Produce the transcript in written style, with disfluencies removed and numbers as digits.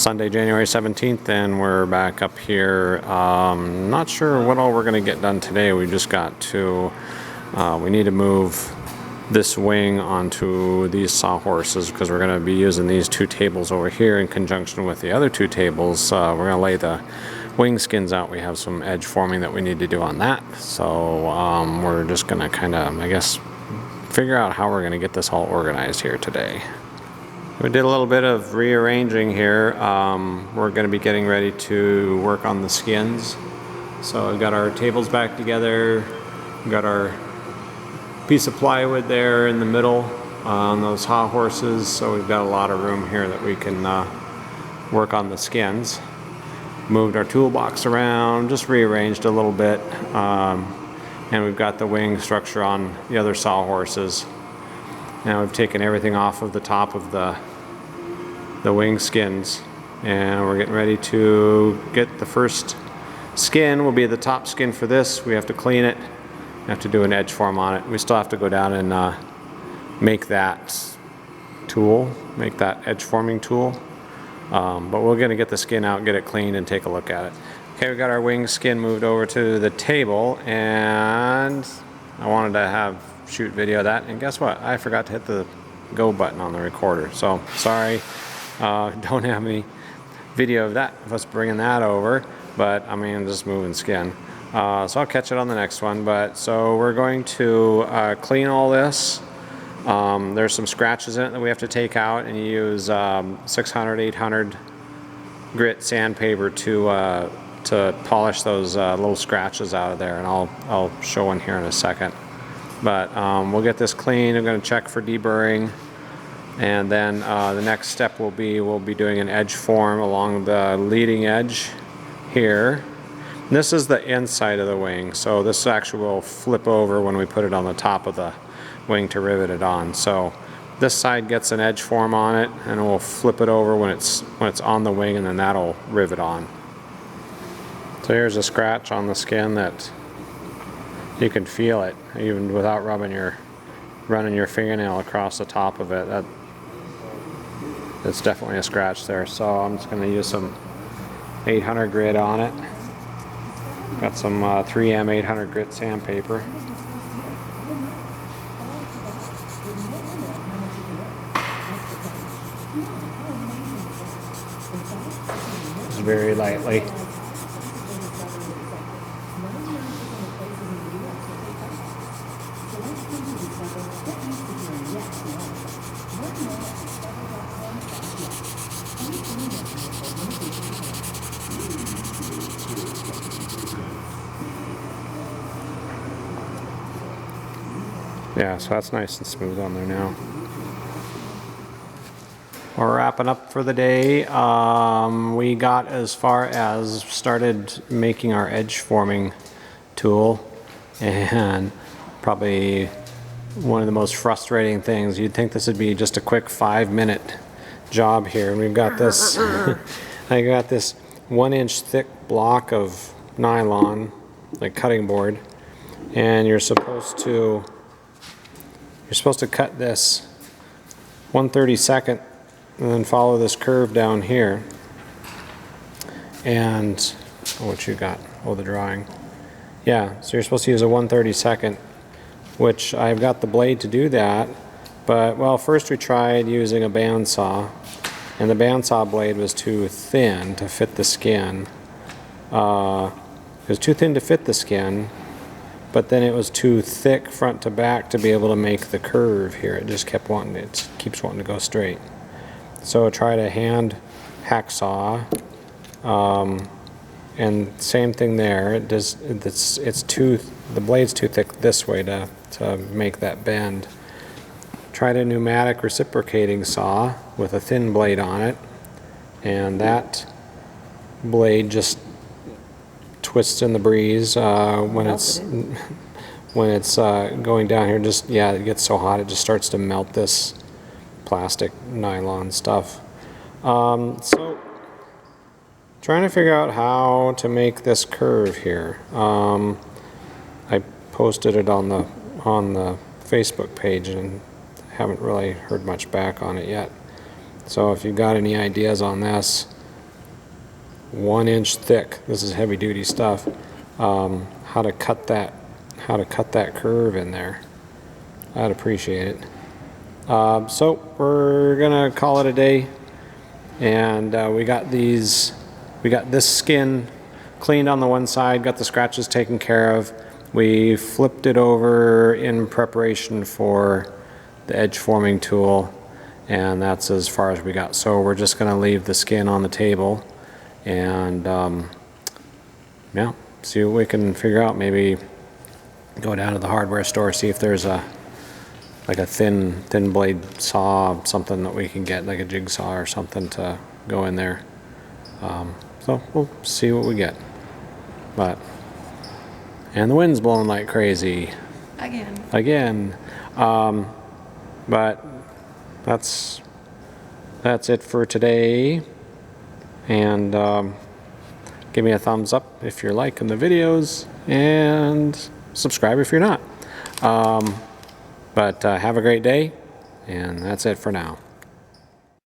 Sunday, January 17th, and we're back up here. Not sure what all we're going to get done today. We just got to, we need to move this wing onto these sawhorses because we're going to be using these two tables over here in conjunction with the other two tables. We're going to lay the wing skins out. We have some edge forming that we need to do on that. So we're just going to kind of, I guess, figure out how we're going to get this all organized here today. We did a little bit of rearranging here. We're going to be getting ready to work on the skins. So we've got our tables back together. We've got our piece of plywood there in the middle on those sawhorses. So we've got a lot of room here that we can work on the skins. Moved our toolbox around, just rearranged a little bit. And we've got the wing structure on the other sawhorses. Now we've taken everything off of the top of the wing skins, and we're getting ready to get the first skin. Will be the top skin for this. We have to clean it. We have to do an edge form on it. We still have to go down and make that tool, make that edge forming tool. But we're going to get the skin out, get it cleaned, and take a look at it. Okay, we got our wing skin moved over to the table, and I wanted to shoot video of that, and guess what? I forgot to hit the go button on the recorder. So sorry, don't have any video of that, of us bringing that over, but I mean, just moving skin. So I'll catch it on the next one. But so we're going to clean all this. There's some scratches in it that we have to take out, and you use 600, 800 grit sandpaper to polish those little scratches out of there, and I'll show one here in a second. But we'll get this clean. I'm going to check for deburring, and then the next step will be we'll be doing an edge form along the leading edge here. And this is the inside of the wing, so this actually will flip over when we put it on the top of the wing to rivet it on. So this side gets an edge form on it, and we'll flip it over when it's on the wing, and then that'll rivet on. So here's a scratch on the skin that you can feel it even without running your fingernail across the top of it. It's definitely a scratch there. So I'm just going to use some 800 grit on it. Got some 3M 800 grit sandpaper. Just very lightly. Yeah, so that's nice and smooth on there now. We're wrapping up for the day. We got as far as started making our edge forming tool, and probably one of the most frustrating things. You'd think this would be just a quick 5-minute job here, and we've got this. I got this 1-inch thick block of nylon, like cutting board, and you're supposed to cut this 1/32 and then follow this curve down here. And what you got? Oh, the drawing. Yeah, so you're supposed to use a 1/32, which I've got the blade to do that. But well, first we tried using a bandsaw, and the bandsaw blade was too thin to fit the skin. It was too thin to fit the skin, but then it was too thick front to back to be able to make the curve here. It just keeps wanting to go straight. So I tried a hand hacksaw, and same thing there. The blade's too thick this way to make that bend. Tried a pneumatic reciprocating saw with a thin blade on it, and that blade just twists in the breeze when it's going down here. Just it gets so hot it just starts to melt this plastic nylon stuff. So trying to figure out how to make this curve here. I posted it on the Facebook page and haven't really heard much back on it yet. So if you've got any ideas on this, 1 inch thick. This is heavy duty stuff. How to cut that curve in there. I'd appreciate it. So we're gonna call it a day, and we got this skin cleaned on the one side, got the scratches taken care of. We flipped it over in preparation for the edge forming tool, and that's as far as we got. So we're just gonna leave the skin on the table and yeah, see what we can figure out. Maybe go down to the hardware store, see if there's like a thin blade saw, something that we can get, like a jigsaw or something to go in there. So we'll see what we get. And the wind's blowing like crazy. Again. But that's it for today. And give me a thumbs up if you're liking the videos, and subscribe if you're not. But have a great day, and that's it for now.